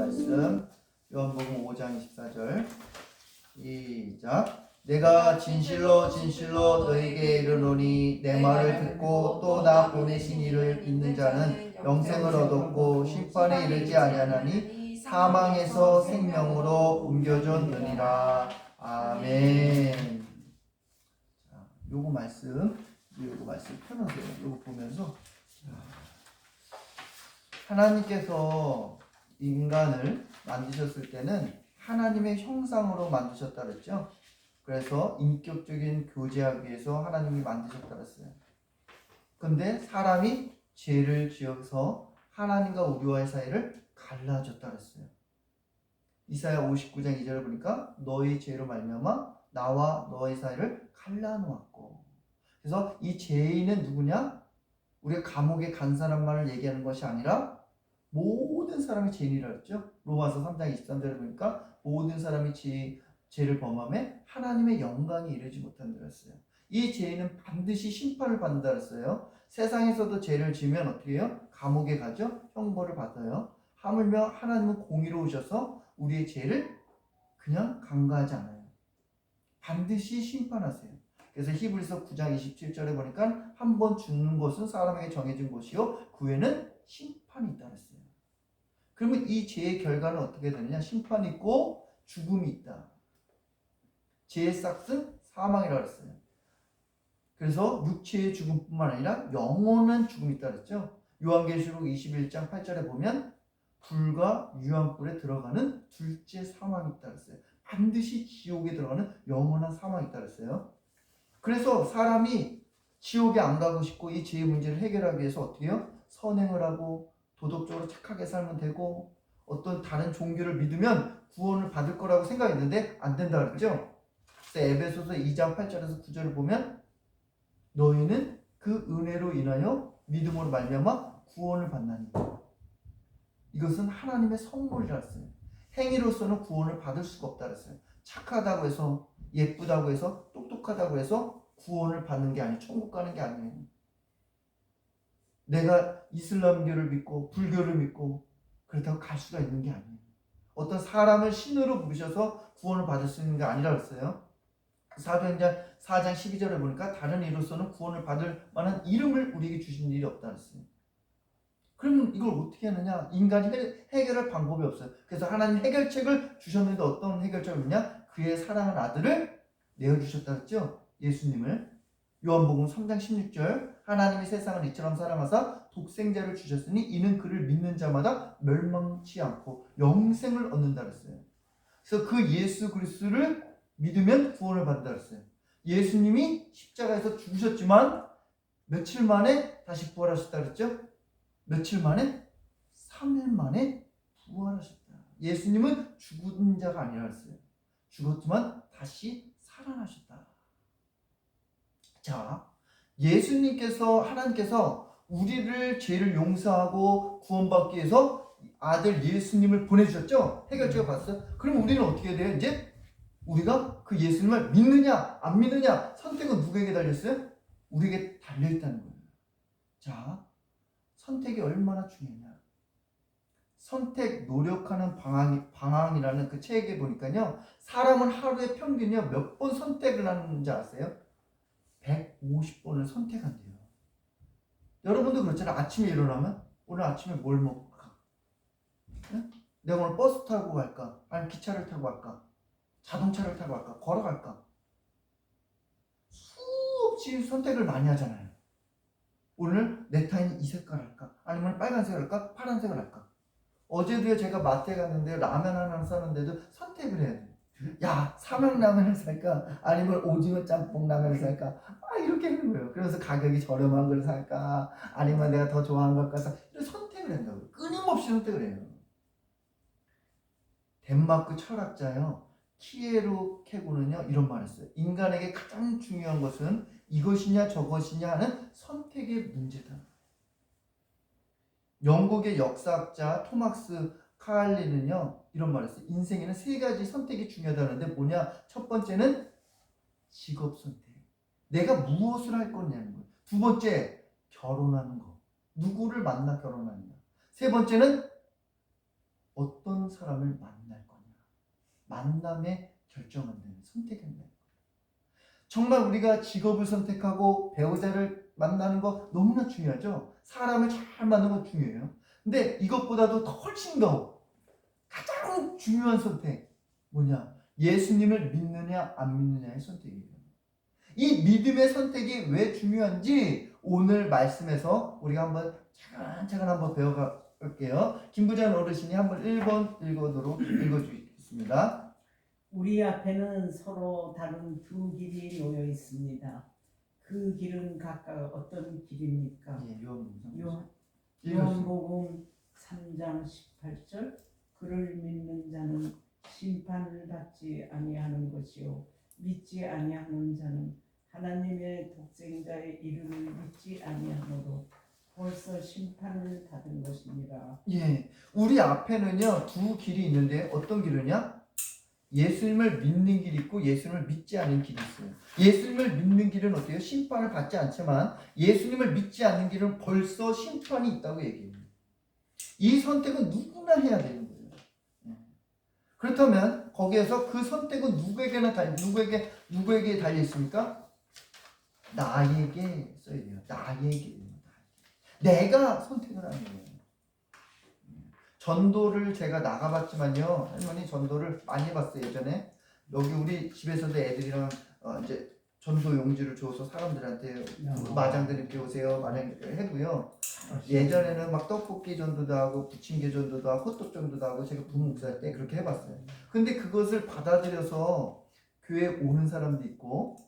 말씀 요한복음 5장 24절 시작. 내가 진실로 진실로 너에게 이르노니 내 말을 듣고 또 나 보내신 이를 믿는 자는 영생을 얻었고 심판에 이르지 아니하나니 사망에서 생명으로 옮겨졌느니라. 아멘. 자, 요거 말씀 펴놓으세요. 요거 보면서 하나님께서 인간을 만드셨을 때는 하나님의 형상으로 만드셨다 그랬죠. 그래서 인격적인 교제하기 위해서 하나님이 만드셨다 그랬어요. 근데 사람이 죄를 지어서 하나님과 우리와의 사이를 갈라졌다 그랬어요. 이사야 59장 2절을 보니까 너희 죄로 말미암아 나와 너의 사이를 갈라놓았고, 그래서 이 죄인은 누구냐? 우리가 감옥에 간 사람만을 얘기하는 것이 아니라 모든 사람이 죄인이라 했죠. 로마서 3장 23절을 보니까 모든 사람이 죄를 범함에 하나님의 영광이 이르지 못한다 그랬어요. 이 죄인은 반드시 심판을 받는다 그랬어요. 세상에서도 죄를 지으면 어떻게 해요? 감옥에 가죠. 형벌을 받아요. 하물며 하나님은 공의로우셔서 우리의 죄를 그냥 간과하지 않아요. 반드시 심판하세요. 그래서 히브리서 9장 27절에 보니까 한 번 죽는 것은 사람에게 정해진 것이요 그 후에는 심판이 있다 그랬어요. 그러면 이 죄의 결과는 어떻게 되느냐? 심판이 있고 죽음이 있다. 죄의 싹은 사망이라고 했어요. 그래서 육체의 죽음뿐만 아니라 영원한 죽음이 있다 그랬죠. 요한계시록 21장 8절에 보면 불과 유황불에 들어가는 둘째 사망이 있다 그랬어요. 반드시 지옥에 들어가는 영원한 사망이 있다 그랬어요. 그래서 사람이 지옥에 안 가고 싶고 이 죄의 문제를 해결하기 위해서 어떻게 해요? 선행을 하고 도덕적으로 착하게 살면 되고 어떤 다른 종교를 믿으면 구원을 받을 거라고 생각했는데 안 된다 그랬죠. 그래서 에베소서 2장 8절에서 9절을 보면 너희는 그 은혜로 인하여 믿음으로 말미암아 구원을 받나니 이것은 하나님의 선물이라 했어요. 행위로서는 구원을 받을 수가 없다 그랬어요. 착하다고 해서 예쁘다고 해서 똑똑하다고 해서 구원을 받는 게 아니에요. 천국 가는 게 아니에요. 내가 이슬람교를 믿고 불교를 믿고 그렇다고 갈 수가 있는 게 아니에요. 어떤 사람을 신으로 부르셔서 구원을 받을 수 있는 게 아니라 그랬어요. 사도행전 4장 12절에 보니까 다른 이로서는 구원을 받을 만한 이름을 우리에게 주신 일이 없다 그랬어요. 그러면 이걸 어떻게 하느냐? 인간이 해결할 방법이 없어요. 그래서 하나님 해결책을 주셨는데 어떤 해결책을 주냐? 그의 사랑하는 아들을 내어주셨다 그랬죠? 예수님을. 요한복음 3장 16절 하나님이 세상을 이처럼 사랑하사 독생자를 주셨으니 이는 그를 믿는 자마다 멸망치 않고 영생을 얻는다 그랬어요. 그래서 그 예수 그리스도를 믿으면 구원을 받는다 그랬어요. 예수님이 십자가에서 죽으셨지만 며칠 만에 다시 부활하셨다 그랬죠? 며칠 만에? 3일 만에 부활하셨다. 예수님은 죽은 자가 아니라 그랬어요. 죽었지만 다시 살아나셨다. 자, 예수님께서 하나님께서 우리를 죄를 용서하고 구원받기 위해서 아들 예수님을 보내주셨죠? 해결책을 받았어요. 그럼 우리는 어떻게 해야 돼요? 이제 우리가 그 예수님을 믿느냐 안 믿느냐 선택은 누구에게 달렸어요? 우리에게 달려있다는 거예요. 자, 선택이 얼마나 중요하냐. 선택 노력하는 방황이라는 그 책에 보니까요, 사람은 하루에 평균요 몇 번 선택을 하는지 아세요? 150번을 선택한대요. 여러분도 그렇잖아요. 아침에 일어나면 오늘 아침에 뭘 먹을까? 네? 내가 오늘 버스 타고 갈까? 아니면 기차를 타고 갈까? 자동차를 타고 갈까? 걸어갈까? 수없이 선택을 많이 하잖아요. 오늘 넥타이는 이 색깔 할까? 아니면 빨간색을 할까? 파란색을 할까? 어제도요 제가 마트에 갔는데 라면 하나 사는데도 선택을 해야 돼요. 야, 삼양라면을 살까? 아니면 오징어 짬뽕 라면을 살까? 이렇게 하는 거예요. 그래서 가격이 저렴한 걸 살까? 아니면 내가 더 좋아하는 걸 살까? 이런 선택을 한다고요. 끊임없이 선택을 해요. 덴마크 철학자요 키에로 케고는요 이런 말을 했어요. 인간에게 가장 중요한 것은 이것이냐 저것이냐 하는 선택의 문제다. 영국의 역사학자 토마스 카할리는요 이런 말을 했어요. 인생에는 세 가지 선택이 중요하다는데 뭐냐? 첫 번째는 직업 선택. 내가 무엇을 할 거냐는 거예요. 두 번째, 결혼하는 거. 누구를 만나 결혼하느냐. 세 번째는 어떤 사람을 만날 거냐. 만남에 결정한다는 선택한다는 거예요. 정말 우리가 직업을 선택하고 배우자를 만나는 거 너무나 중요하죠. 사람을 잘 만나는 거 중요해요. 근데 이것보다도 더 훨씬 더 가장 중요한 선택 뭐냐? 예수님을 믿느냐 안 믿느냐의 선택이에요. 이 믿음의 선택이 왜 중요한지 오늘 말씀에서 우리가 한번 차근차근 한번 배워볼게요. 김부장 어르신이 한번 1번 읽어주겠습니다. 우리 앞에는 서로 다른 두 길이 놓여 있습니다. 그 길은 각각 어떤 길입니까? 요한복음 3장 18절 그를 믿는 자는 심판을 받지 아니하는 것이요 믿지 아니하는 자는 하나님의 독생자의 이름을 믿지 아니하므로 벌써 심판을 받은 것입니다. 예, 우리 앞에는요 두 길이 있는데 어떤 길이냐? 예수님을 믿는 길이 있고 예수님을 믿지 않는 길이 있어요. 예수님을 믿는 길은 어때요? 심판을 받지 않지만 예수님을 믿지 않는 길은 벌써 심판이 있다고 얘기해요. 이 선택은 누구나 해야 되는 거예요. 그렇다면 거기에서 그 선택은 누구에게 달려 있습니까? 나에게 써야 돼요. 나에게. 내가 선택을 하는 거예요. 전도를 제가 나가봤지만요, 할머니 전도를 많이 해봤어요. 예전에 여기 우리 집에서도 애들이랑 이제 전도 용지를 줘서 사람들한테 마장드립게 오세요, 마장드립게 하고요. 예전에는 막 떡볶이 전도도 하고 부침개 전도도 하고 호떡 전도도 하고 제가 부목사 때 그렇게 해봤어요. 근데 그것을 받아들여서 교회에 오는 사람도 있고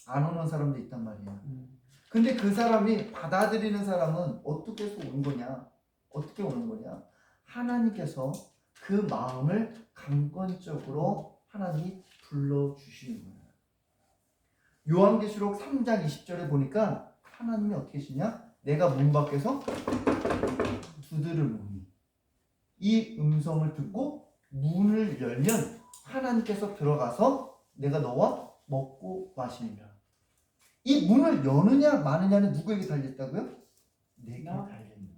안 오는 사람도 있단 말이에요. 근데 그 사람이 받아들이는 사람은 어떻게 해서 오는 거냐? 어떻게 오는 거냐? 하나님께서 그 마음을 강권적으로 하나님이 불러주시는 거예요. 요한계시록 3장 20절에 보니까 하나님이 어떻게 하시냐? 내가 문 밖에서 두드리노니 이 음성을 듣고 문을 열면 하나님께서 들어가서 내가 너와 먹고 마시니라. 이 문을 여느냐 마느냐는 누구에게 달렸다고요? 내게 달려있는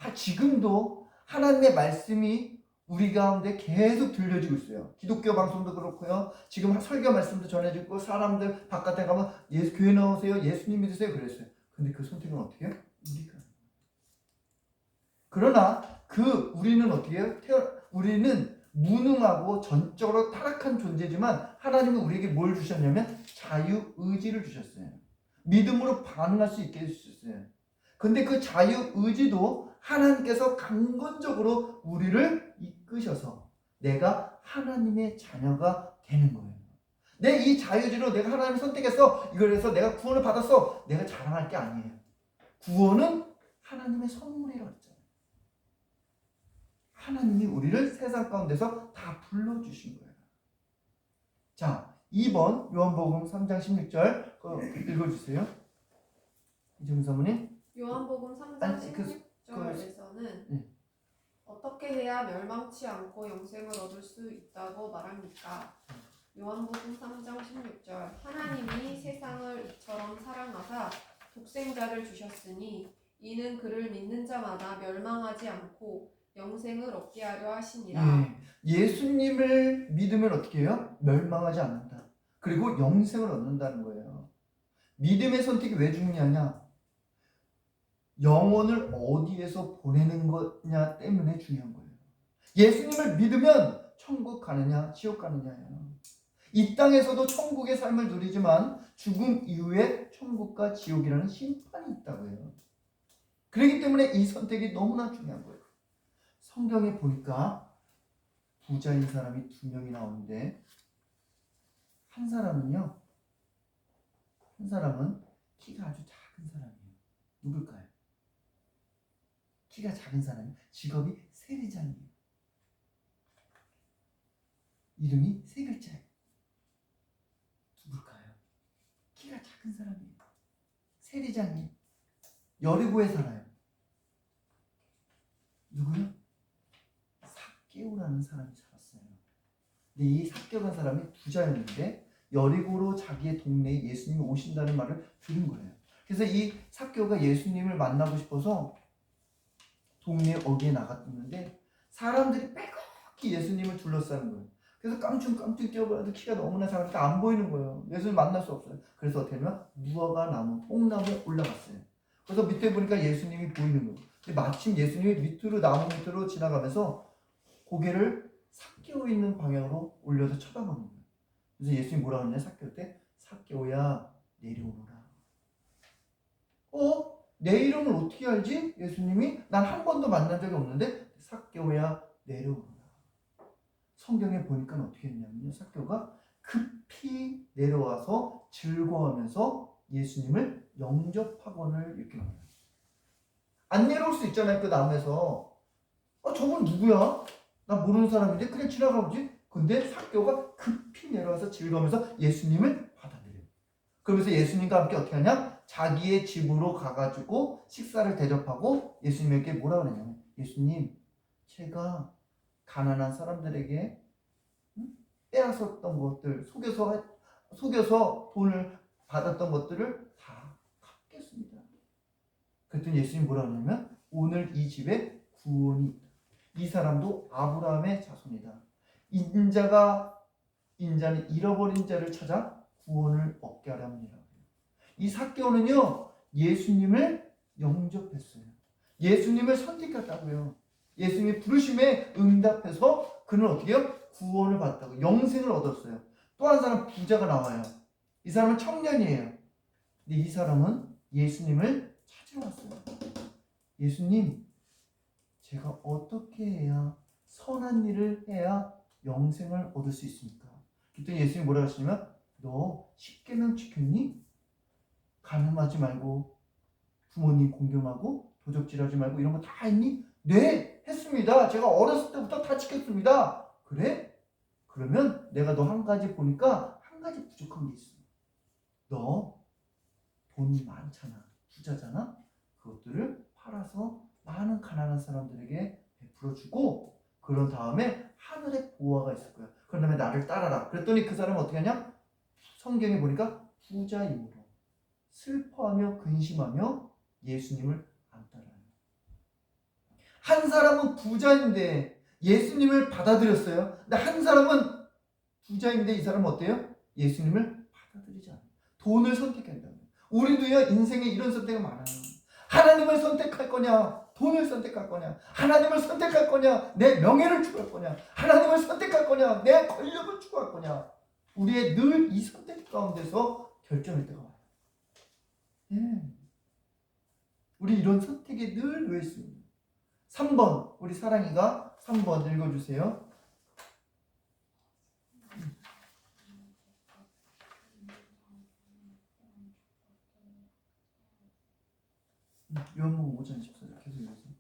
거예요. 지금도 하나님의 말씀이 우리 가운데 계속 들려지고 있어요. 기독교 방송도 그렇고요. 지금 설교 말씀도 전해지고 사람들 바깥에 가면 교회 나오세요. 예수님 믿으세요. 그랬어요. 근데 그 선택은 어떻게 해요? 우리가. 그러나 우리는 어떻게 해요? 우리는 무능하고 전적으로 타락한 존재지만 하나님은 우리에게 뭘 주셨냐면 자유의지를 주셨어요. 믿음으로 반응할 수 있게 해주셨어요. 근데 그 자유의지도 하나님께서 강건적으로 우리를 이끄셔서 내가 하나님의 자녀가 되는 거예요. 내 이 자유의지로 내가 하나님을 선택했어. 이걸 해서 내가 구원을 받았어. 내가 자랑할 게 아니에요. 구원은 하나님의 선물이라고 했잖아요. 하나님이 우리를 세상 가운데서 다 불러주신 거예요. 자, 2번 요한복음 3장 16절 읽어주세요. 이정민 사모님. 요한복음 3장 16절에서는 어떻게 해야 멸망치 않고 영생을 얻을 수 있다고 말합니까? 요한복음 3장 16절 하나님이 세상을 이처럼 사랑하사 독생자를 주셨으니 이는 그를 믿는 자마다 멸망하지 않고 영생을 얻게 하려 하시니라. 예수님을 믿으면 어떻게 해요? 멸망하지 않는다. 그리고 영생을 얻는다는 거예요. 믿음의 선택이 왜 중요하냐? 영혼을 어디에서 보내는 거냐 때문에 중요한 거예요. 예수님을 믿으면 천국 가느냐 지옥 가느냐예요. 이 땅에서도 천국의 삶을 누리지만 죽음 이후에 천국과 지옥이라는 심판이 있다고 해요. 그렇기 때문에 이 선택이 너무나 중요한 거예요. 성경에 보니까 부자인 사람이 2명이 나오는데 한 사람은 키가 아주 작은 사람이에요. 누굴까요? 키가 작은 사람이 직업이 세리장이에요. 이름이 3글자예요. 누굴까요? 키가 작은 사람이에요. 세리장이에요. 여리고에 살아요. 누구요? 삭개오라는 사람이 살았어요. 근데 이 삭개오라는 사람이 부자였는데 여리고로 자기의 동네에 예수님이 오신다는 말을 들은 거예요. 그래서 이 삭개오가 예수님을 만나고 싶어서 동네 어귀에 나갔는데 사람들이 빼곡히 예수님을 둘러싸는 거예요. 그래서 깜충깜충 뛰어봐도 키가 너무나 작으니까 안 보이는 거예요. 예수님 만날 수 없어요. 그래서 어떻게 하면 무화과 나무, 통나무에 올라갔어요. 그래서 밑에 보니까 예수님이 보이는 거예요. 근데 마침 예수님이 밑으로 나무 밑으로 지나가면서 고개를 삭개오 있는 방향으로 올려서 쳐다보는 거예요. 그래서 예수님이 뭐라 그러냐, 삭개오 때? 삭개오야, 내려오너라. 내 이름을 어떻게 알지? 예수님이? 난 한 번도 만난 적이 없는데 삭개오야, 내려오너라. 성경에 보니까 어떻게 했냐면요, 삭개오가 급히 내려와서 즐거워하면서 예수님을 영접하고는 이렇게 나와요. 안 내려올 수 있잖아요, 그 나무에서. 저분 누구야? 나 모르는 사람인데 그냥 지나가보지. 근데 삭개오가 급히 내려와서 즐거우면서 예수님을 받아들여요. 그러면서 예수님과 함께 어떻게 하냐? 자기의 집으로 가가지고 식사를 대접하고 예수님에게 뭐라 그러냐면, 예수님, 제가 가난한 사람들에게 빼앗았던 것들, 속여서 돈을 받았던 것들을 다 갚겠습니다. 그랬더니 예수님이 뭐라 그러냐면, 오늘 이 집에 구원이 있다. 이 사람도 아브라함의 자손이다. 인자는 잃어버린 자를 찾아 구원을 얻게 하려 합니다. 이 삭개오는요, 예수님을 영접했어요. 예수님을 선택했다고요. 예수님의 부르심에 응답해서 그는 어떻게 해요? 구원을 받았다고, 영생을 얻었어요. 또 한 사람 부자가 나와요. 이 사람은 청년이에요. 근데 이 사람은 예수님을 찾으러 왔어요. 예수님, 제가 어떻게 해야, 선한 일을 해야 영생을 얻을 수 있습니까? 그랬더니 예수님이 뭐라고 하시냐면, 너 10계명 지켰니? 간음하지 말고, 부모님 공경하고, 도적질하지 말고, 이런 거 다 했니? 네, 했습니다. 제가 어렸을 때부터 다 지켰습니다. 그래? 그러면 내가 너 한 가지 보니까 한 가지 부족한 게 있어. 너 돈이 많잖아. 부자잖아. 그것들을 팔아서 많은 가난한 사람들에게 베풀어주고, 그런 다음에 하늘에 보화가 있을 거야. 그런 다음에 나를 따라라. 그랬더니 그 사람은 어떻게 하냐? 성경에 보니까 부자이므로 슬퍼하며 근심하며 예수님을 안 따라요. 한 사람은 부자인데 예수님을 받아들였어요. 근데 한 사람은 부자인데 이 사람은 어때요? 예수님을 받아들이지 않아요. 돈을 선택한다. 우리도요, 인생에 이런 선택이 많아요. 하나님을 선택할 거냐, 돈을 선택할 거냐, 하나님을 선택할 거냐, 내 명예를 추구할 거냐, 하나님을 선택할 거냐, 내 권력을 추구할 거냐. 우리의 늘 이 선택 가운데서 결정할 때가 와요. 우리 이런 선택에 늘 놓여 있습니다. 3번, 우리 사랑이가 3번 읽어주세요. 요한복음 5장 14절 계속 읽으세요.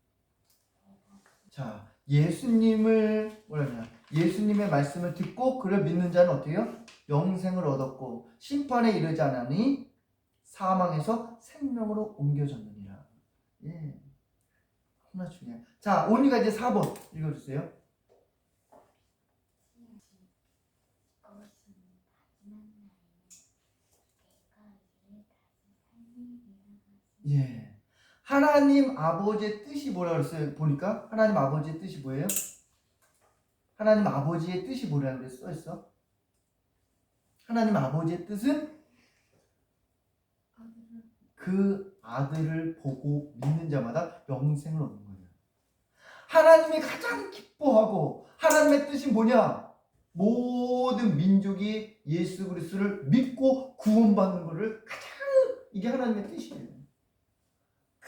자, 예수님을 뭐라냐? 예수님의 말씀을 듣고 그를 믿는 자는 어때요? 영생을 얻었고 심판에 이르지 않으니 사망에서 생명으로 옮겨졌느니라. 예, 하나 중요해. 자, 오니가 이제 4번 읽어주세요. 예. 하나님 아버지의 뜻이 뭐라 그랬어요? 보니까 하나님 아버지의 뜻이 뭐예요? 하나님 아버지의 뜻이 뭐라 그랬어? 써있어? 하나님 아버지의 뜻은 그 아들을 보고 믿는 자마다 영생을 얻는 거예요. 하나님이 가장 기뻐하고 하나님의 뜻이 뭐냐? 모든 민족이 예수 그리스도를 믿고 구원받는 것을 가장, 이게 하나님의 뜻이에요.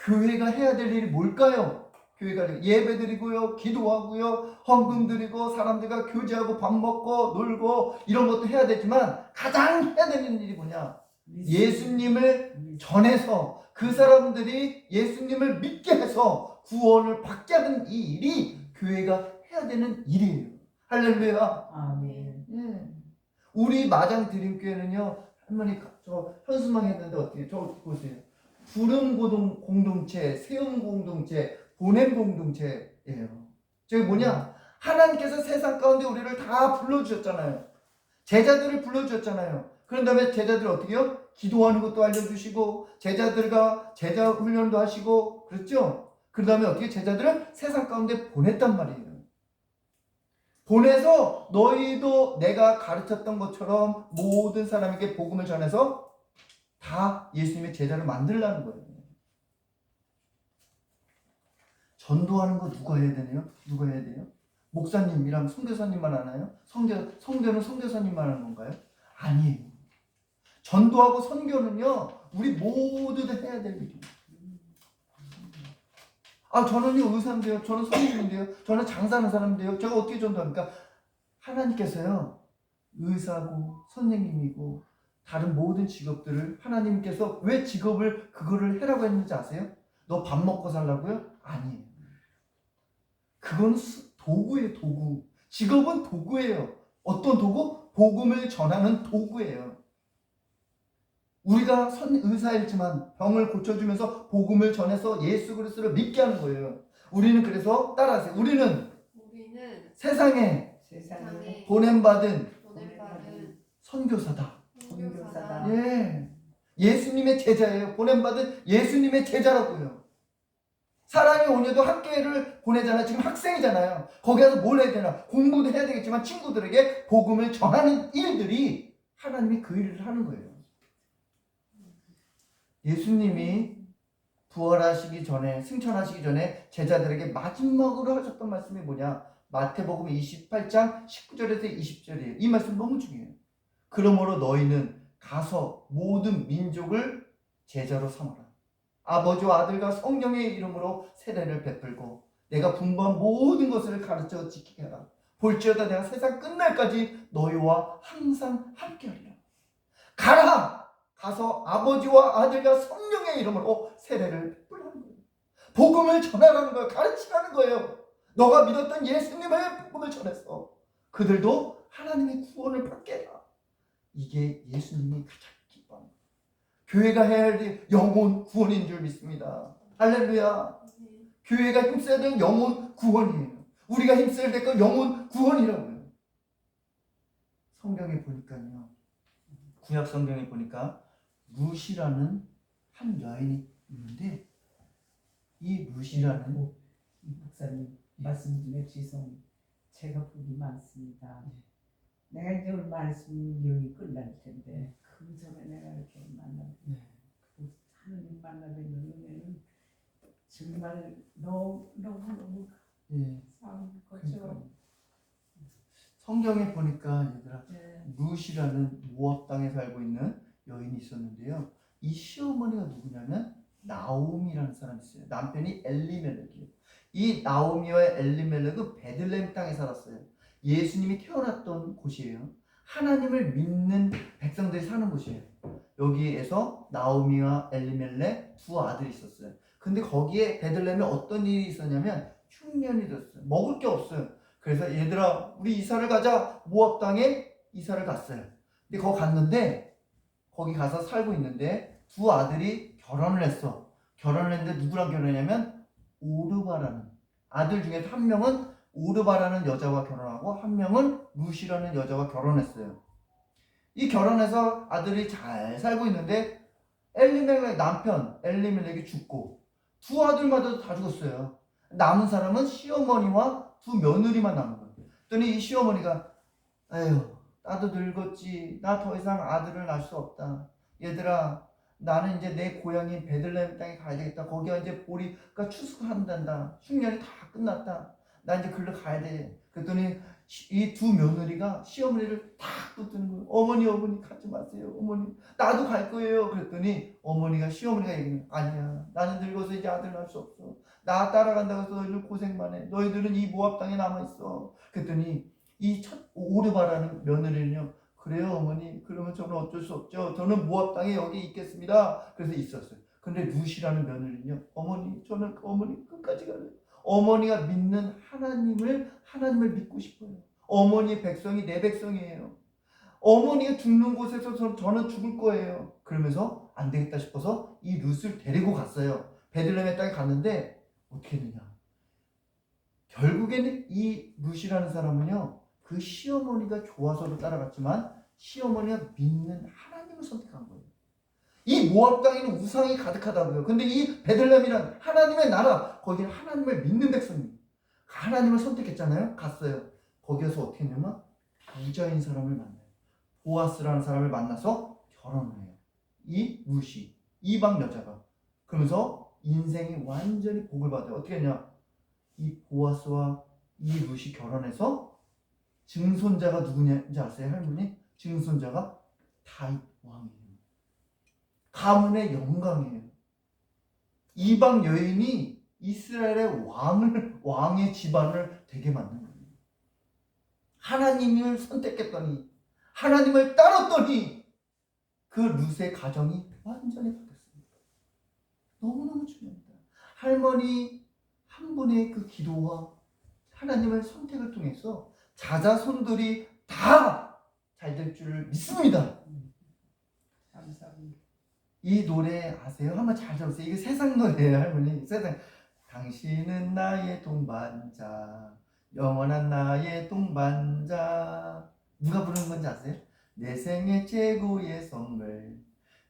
교회가 해야 될 일이 뭘까요? 교회가 예배드리고요, 기도하고요, 헌금 드리고 사람들과 교제하고 밥 먹고 놀고 이런 것도 해야 되지만 가장 해야 되는 일이 뭐냐? 예수님을 전해서 그 사람들이 예수님을 믿게 해서 구원을 받게 하는 이 일이 교회가 해야 되는 일이에요. 할렐루야. 아멘. 예. 우리 마장 드림교회는요, 할머니 저 현수막 했는데 어떻게, 저 보세요. 부름 공동체, 세움 공동체, 보냄 공동체예요. 저기 뭐냐? 하나님께서 세상 가운데 우리를 다 불러주셨잖아요. 제자들을 불러주셨잖아요. 그런 다음에 제자들 어떻게 해요? 기도하는 것도 알려주시고 제자들과 제자 훈련도 하시고, 그렇죠? 그 다음에 어떻게 제자들을 세상 가운데 보냈단 말이에요. 보내서 너희도 내가 가르쳤던 것처럼 모든 사람에게 복음을 전해서 다 예수님의 제자를 만들라는 거예요. 전도하는 거 누가 해야 되나요? 누가 해야 돼요? 목사님이랑 선교사님만 하나요? 선교는 선교사님만 하는 건가요? 아니에요. 전도하고 선교는요, 우리 모두들 해야 될 일이에요. 저는요 의사인데요, 저는 선생님인데요, 저는 장사하는 사람인데요, 제가 어떻게 전도합니까? 하나님께서요 의사고 선생님이고 다른 모든 직업들을 하나님께서 왜 직업을 그거를 해라고 했는지 아세요? 너 밥 먹고 살라고요? 아니에요. 그건 도구예요, 도구. 직업은 도구예요. 어떤 도구? 복음을 전하는 도구예요. 우리가 의사일지만 병을 고쳐주면서 복음을 전해서 예수 그리스도를 믿게 하는 거예요. 우리는 그래서 따라하세요. 우리는 세상에 보냄받은 선교사다. 예, 예수님의 제자예요. 보냄받은 예수님의 제자라고요. 사랑의 온유도 학교를 보내잖아요. 지금 학생이잖아요. 거기 가서 뭘 해야 되나? 공부도 해야 되겠지만 친구들에게 복음을 전하는 일들이 하나님이 그 일을 하는 거예요. 예수님이 부활하시기 전에, 승천하시기 전에 제자들에게 마지막으로 하셨던 말씀이 뭐냐? 마태복음 28장 19절에서 20절이에요. 이 말씀 너무 중요해요. 그러므로 너희는 가서 모든 민족을 제자로 삼아라. 아버지와 아들과 성령의 이름으로 세례를 베풀고 내가 분부한 모든 것을 가르쳐 지키게 하라. 볼지어다 내가 세상 끝날까지 너희와 항상 함께하리라. 가라! 가서 아버지와 아들과 성령의 이름으로 세례를 베풀라는 거예요. 복음을 전하라는 거예요. 가르치라는 거예요. 너가 믿었던 예수님의 복음을 전해서 그들도 하나님의 구원을 받게 해라. 이게 예수님이 가장 기뻐하는 거예요. 교회가 해야 할 일, 영혼 구원인 줄 믿습니다. 할렐루야. 교회가 힘써야 되는 영혼 구원이에요. 우리가 힘써야 될 건 영혼 구원이라고요. 성경에 보니까요, 구약 성경에 보니까 룻이라는 한 여인이 있는데, 이 룻이라는 목사님 말씀 중에 죄송, 제가 복이 많습니다. 내가 이제 오늘 말씀 여기 끝날 텐데 그 전에 내가 이렇게 하나님 만나는 은혜는 정말 너무 싸운 거죠. 성경에 보니까 얘들아, 네. 룻이라는 모압 땅에 살고 있는 여인이 있었는데요. 이 시어머니가 누구냐면 나오미라는 사람이 있어요. 남편이 엘리멜렉이에요. 이 나오미와 엘리멜렉은 베들레헴 땅에 살았어요. 예수님이 태어났던 곳이에요. 하나님을 믿는 백성들이 사는 곳이에요. 여기에서 나오미와 엘리멜렉 두 아들이 있었어요. 근데 거기에 베들레헴에 어떤 일이 있었냐면 흉년이 들었어요. 먹을 게 없어요. 그래서 얘들아 우리 이사를 가자. 모압 땅에 이사를 갔어요. 근데 거기 갔는데 거기 가서 살고 있는데 두 아들이 결혼을 했어. 결혼을 했는데 누구랑 결혼했냐면 오르바라는 아들 중에 한 명은 오르바라는 여자와 결혼하고 한 명은 룻이라는 여자와 결혼했어요. 이 결혼해서 아들이 잘 살고 있는데 엘리멜렉 남편 엘리멜렉이 죽고 두 아들마다 다 죽었어요. 남은 사람은 시어머니와 두 며느리만 남은 거예요. 그랬더니 이 시어머니가 에휴 나도 늙었지. 나 더 이상 아들을 낳을 수 없다. 얘들아 나는 이제 내 고향인 베들레헴 땅에 가야 되겠다. 거기가 이제 보리가 추수한단다. 흉년이 다 끝났다. 나 이제 글로 가야 돼. 그랬더니 이 두 며느리가 시어머니를 탁 붙드는 거예요. 어머니 가지 마세요. 어머니 나도 갈 거예요. 그랬더니 시어머니가 얘기해요. 아니야 나는 늙어서 이제 아들 낳을 수 없어. 나 따라간다고 해서 너희들 고생만 해. 너희들은 이 모압 땅에 남아있어. 그랬더니 이 첫 오르바라는 며느리는요. 그래요 어머니 그러면 저는 어쩔 수 없죠. 저는 모압 땅에 여기 있겠습니다. 그래서 있었어요. 근데 룻이라는 며느리는요. 저는 어머니 끝까지 갈래요. 어머니가 믿는 하나님을 믿고 싶어요. 어머니의 백성이 내 백성이에요. 어머니가 죽는 곳에서 저는 죽을 거예요. 그러면서 안 되겠다 싶어서 이 룻을 데리고 갔어요. 베들레헴 땅에 갔는데 어떻게 했느냐. 결국에는 이 룻이라는 사람은요. 그 시어머니가 좋아서도 따라갔지만 시어머니가 믿는 하나님을 선택한 거예요. 이 모압 땅에는 우상이 가득하다고요. 근데 이 베들레헴이란 하나님의 나라, 거기는 하나님을 믿는 백성이에요. 하나님을 선택했잖아요. 갔어요. 거기에서 어떻게 했냐면 부자인 사람을 만나요. 보아스라는 사람을 만나서 결혼을 해요. 이 루시 이방 여자가. 그러면서 인생이 완전히 복을 받아요. 어떻게 했냐? 이 보아스와 이 루시 결혼해서 증손자가 누구냐인지 아세요, 할머니? 증손자가 다윗 왕이에요. 가문의 영광이에요. 이방 여인이 이스라엘의 왕의 집안을 되게 만든 거예요. 하나님을 선택했더니, 하나님을 따랐더니 그 룻의 가정이 완전히 바뀌었습니다. 너무너무 중요합니다. 할머니 한 분의 그 기도와 하나님의 선택을 통해서 자자손들이 다 잘 될 줄을 믿습니다. 감사합니다. 이 노래 아세요? 한번 잘 들어보세요. 이게 세상 노래예요, 할머니. 세상. 당신은 나의 동반자, 영원한 나의 동반자. 누가 부르는 건지 아세요? 내 생애 최고의 선물,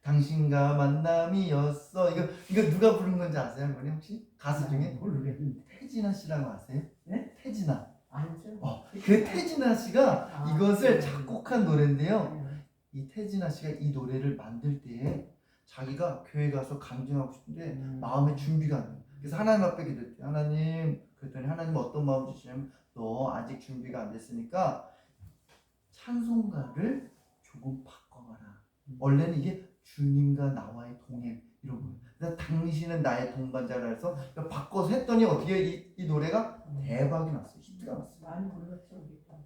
당신과 만남이었어. 이거 누가 부른 건지 아세요, 할머니? 혹시 가수 중에 모르겠는데. 태진아 씨라고 아세요? 네? 태진아. 알죠. 그 태진아 씨가 이것을 작곡한 노래인데요. 네. 이 태진아 씨가 이 노래를 만들 때에 자기가 교회 가서 강증하고 싶은데 마음의 준비가 안 돼요. 그래서 하나님 앞에 기도했대요. 하나님, 그랬더니 하나님 어떤 마음 주시냐면, 너 아직 준비가 안 됐으니까 찬송가를 조금 바꿔봐라. 원래는 이게 주님과 나와의 동행 이런 거예요. 그래서 당신은 나의 동반자라 해서 바꿔서 했더니 어떻게 이 노래가 대박이 났어요. 히트가 났어요. 많이 불렀죠, 우리가.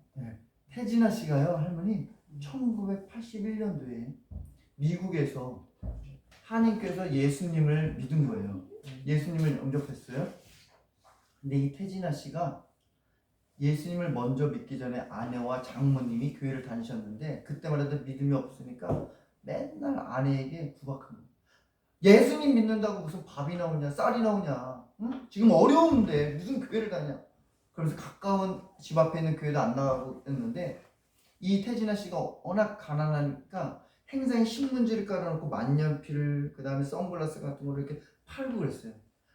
태진아 씨가요, 할머니 1981년도에 미국에서 하나님께서 예수님을 믿은 거예요. 예수님을 영접했어요. 근데 이 태진아 씨가 예수님을 먼저 믿기 전에 아내와 장모님이 교회를 다니셨는데 그때만 해도 믿음이 없으니까 맨날 아내에게 구박한 거예요. 예수님 믿는다고 무슨 밥이 나오냐, 쌀이 나오냐, 응? 지금 어려운데 무슨 교회를 다니냐. 그러면서 가까운 집 앞에 있는 교회도 안 나가고 했는데, 이 태진아 씨가 워낙 가난하니까 행사에 신문지를 깔아놓고 만년필을, 그 다음에 선글라스 같은 거를 이렇게 팔고 그랬어요.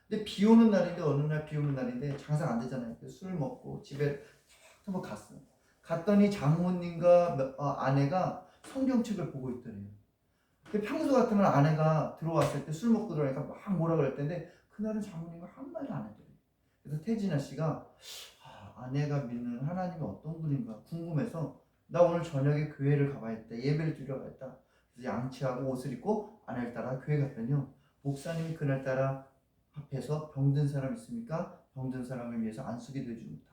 근데 비 오는 날인데, 어느 날 비 오는 날인데 장사가 안 되잖아요. 그래서 술 먹고 집에 한번 갔어요. 갔더니 장모님과 아내가 성경책을 보고 있더래요. 근데 평소 같으면 아내가 들어왔을 때 술 먹고 들어가니까 막 뭐라 그럴 텐데 그날은 장모님이 한 말도 안 했더래요. 그래서 태진아 씨가 아내가 믿는 하나님이 어떤 분인가 궁금해서 나 오늘 저녁에 교회를 가봐야겠다, 예배를 드리러 가야겠다. 그래서 양치하고 옷을 입고 아내를 따라 교회 갔더니요, 목사님이 그날따라 앞에서 병든 사람 있습니까? 병든 사람을 위해서 안수기도 해줍니다.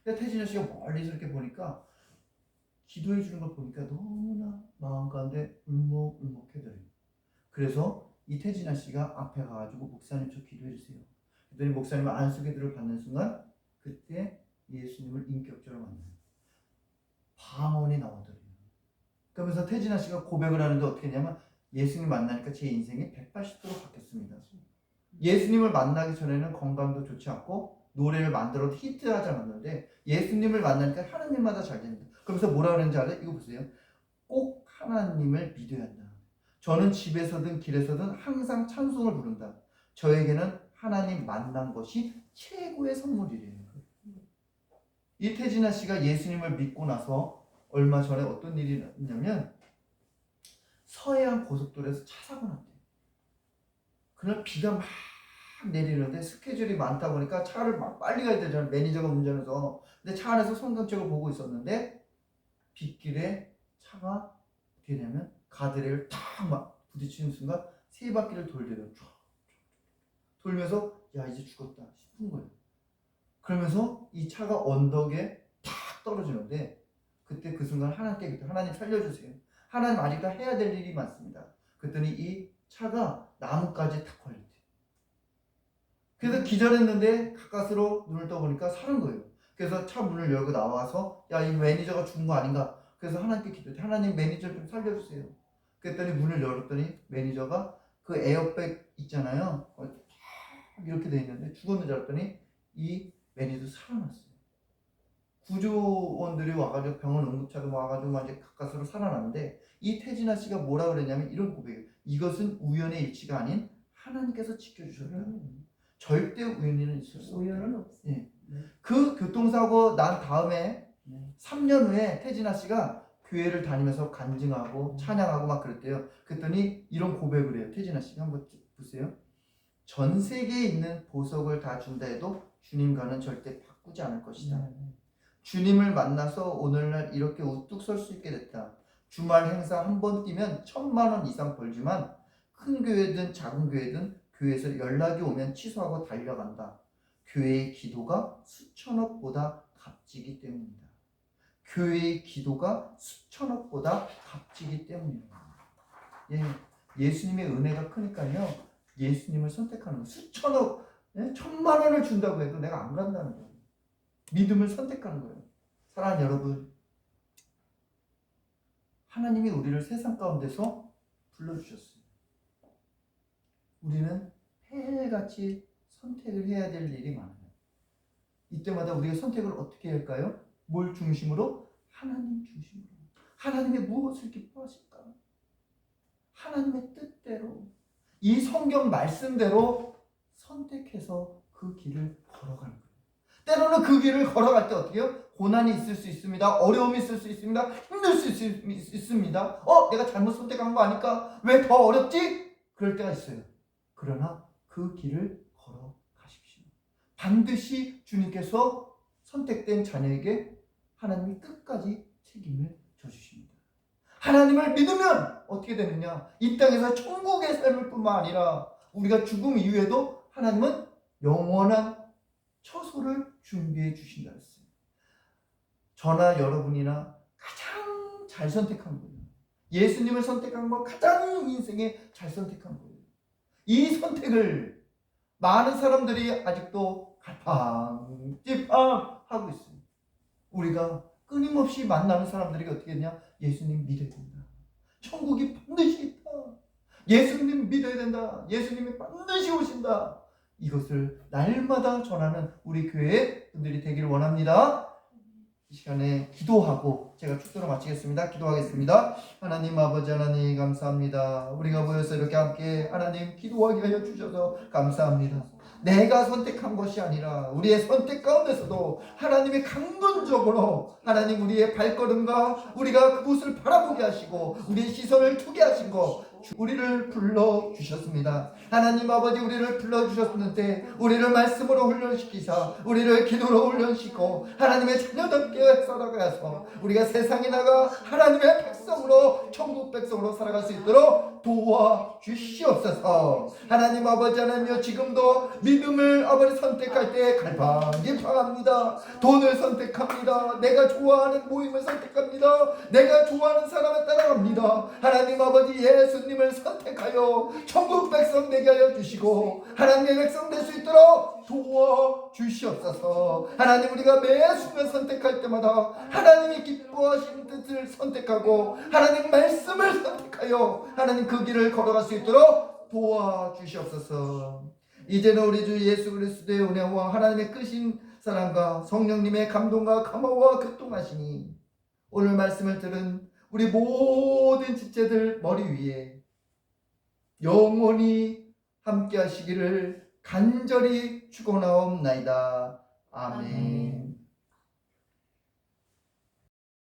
근데 태진아 씨가 멀리서 이렇게 보니까, 기도해 주는 걸 보니까 너무나 마음 가운데 울먹울먹해져요. 그래서 이 태진아 씨가 앞에 가가지고 목사님 저 기도해 주세요. 그랬더니 목사님은 안수기도를 받는 순간 그때 예수님을 인격적으로 만나요. 방언이 나오더래요. 그러면서 태진아 씨가 고백을 하는데 어떻게 했냐면, 예수님 만나니까 제 인생이 180도로 바뀌었습니다. 예수님을 만나기 전에는 건강도 좋지 않고 노래를 만들어도 히트하지 않았는데 예수님을 만나니까 하나님마다 잘 됩니다. 그러면서 뭐라 그러는지 알아요? 이거 보세요. 꼭 하나님을 믿어야 한다. 저는 집에서든 길에서든 항상 찬송을 부른다. 저에게는 하나님 만난 것이 최고의 선물이래요. 이 태진아 씨가 예수님을 믿고 나서 얼마 전에 어떤 일이 있냐면, 서해안 고속도로에서 차 사고 났대요. 그날 비가 막 내리는데 스케줄이 많다 보니까 차를 막 빨리 가야 되잖아요. 매니저가 운전해서. 근데 차 안에서 성경책을 보고 있었는데 빗길에 차가 어떻게 되냐면 가드레일 탁 막 부딪히는 순간 세 바퀴를 돌더래요. 돌면서 야 이제 죽었다 싶은 거예요. 그러면서 이 차가 언덕에 탁 떨어지는데, 그때 그 순간 하나님께 기도, 하나님 살려주세요. 하나님 아직도 해야 될 일이 많습니다. 그랬더니 이 차가 나무까지 탁 걸렸대요. 그래서 기절했는데 가까스로 눈을 떠보니까 사는 거예요. 그래서 차 문을 열고 나와서 야 이 매니저가 죽은 거 아닌가. 그래서 하나님께 기도해, 하나님 매니저 좀 살려주세요. 그랬더니 문을 열었더니 매니저가 그 에어백 있잖아요, 이렇게 돼 있는데 죽었는 줄 알았더니 이 매니저 살아났어요. 구조원들이 와가지고 병원 응급차가 와가지고 막 이제 가까스로 살아났는데, 이 태진아 씨가 뭐라 그랬냐면 이런 고백이에요. 이것은 우연의 일치가 아닌 하나님께서 지켜주셨다. 절대 우연히는 있을 수 없다. 우연은 없어. 예. 그 교통사고 난 다음에 네. 3년 후에 태진아 씨가 교회를 다니면서 간증하고 찬양하고 막 그랬대요. 그랬더니 이런 고백을 해요. 태진아 씨가 한번 보세요. 전 세계에 있는 보석을 다 준다 해도 주님과는 절대 바꾸지 않을 것이다. 네. 주님을 만나서 오늘날 이렇게 우뚝 설 수 있게 됐다. 주말 행사 한 번 뛰면 1,000만 원 이상 벌지만 큰 교회든 작은 교회든 교회에서 연락이 오면 취소하고 달려간다. 교회의 기도가 수천억보다 값지기 때문이다. 교회의 기도가 수천억보다 값지기 때문입니다. 예, 예수님의 은혜가 크니까요. 예수님을 선택하는 거. 수천억, 1,000만 원을 준다고 해도 내가 안 간다는 거예요. 믿음을 선택하는 거예요. 사랑하는 여러분, 하나님이 우리를 세상 가운데서 불러주셨어요. 우리는 매일같이 선택을 해야 될 일이 많아요. 이때마다 우리가 선택을 어떻게 할까요? 뭘 중심으로? 하나님 중심으로. 하나님의 무엇을 기뻐하실까? 하나님의 뜻대로, 이 성경 말씀대로 선택해서 그 길을 걸어가는 거예요. 때로는 그 길을 걸어갈 때 어떻게 해요? 고난이 있을 수 있습니다. 어려움이 있을 수 있습니다. 힘들 수 있습니다. 내가 잘못 선택한 거 아닐까? 왜 더 어렵지? 그럴 때가 있어요. 그러나 그 길을 걸어가십시오. 반드시 주님께서 선택된 자녀에게 하나님이 끝까지 책임을 져주십니다. 하나님을 믿으면 어떻게 되느냐? 이 땅에서 천국의 삶을 뿐만 아니라 우리가 죽음 이후에도 하나님은 영원한 처소를 준비해 주신다 했어요. 저나 여러분이나 가장 잘 선택한 거예요. 예수님을 선택한 거 가장 인생에 잘 선택한 거예요. 이 선택을 많은 사람들이 아직도 갈팡질팡 하고 있어요. 우리가 끊임없이 만나는 사람들이 어떻게 했냐? 예수님 믿어야 된다. 천국이 반드시 있다. 예수님 믿어야 된다. 예수님이 반드시 오신다. 이것을 날마다 전하는 우리 교회 분들이 되기를 원합니다. 이 시간에 기도하고 제가 축도로 마치겠습니다. 기도하겠습니다. 하나님 아버지 하나님 감사합니다. 우리가 모여서 이렇게 함께 하나님 기도하게 하여 주셔서 감사합니다. 내가 선택한 것이 아니라 우리의 선택 가운데서도 하나님이 강론적으로 하나님 우리의 발걸음과 우리가 그곳을 바라보게 하시고 우리의 시선을 두게 하신 것 우리를 불러주셨습니다. 하나님 아버지 우리를 불러주셨는데 우리를 말씀으로 훈련시키사 우리를 기도로 훈련시키고 하나님의 자녀답게 살아가서 우리가 세상에 나가 하나님의 백성으로 천국 백성으로 살아갈 수 있도록 도와주시옵소서. 하나님 아버지 하나님여 지금도 믿음을 아버지 선택할 때 갈팡질팡합니다. 돈을 선택합니다. 내가 좋아하는 모임을 선택합니다. 내가 좋아하는 사람을 따라갑니다. 하나님 아버지 예수님을 선택하여 천국 백성 되게 하여 주시고 하나님의 백성 될 수 있도록 도와주시옵소서. 하나님 우리가 매 순간 선택할 때마다 하나님이 기뻐하시는 뜻을 선택하고 하나님 말씀을 선택하여 하나님 그 길을 걸어갈 수 있도록 도와주시옵소서. 이제는 우리 주 예수 그리스도의 은혜와 하나님의 크신 사랑과 성령님의 감동과 감화와 교통하시니 오늘 말씀을 들은 우리 모든 지체들 머리 위에 영원히 함께 하시기를 간절히 축원하옵나이다. 아멘.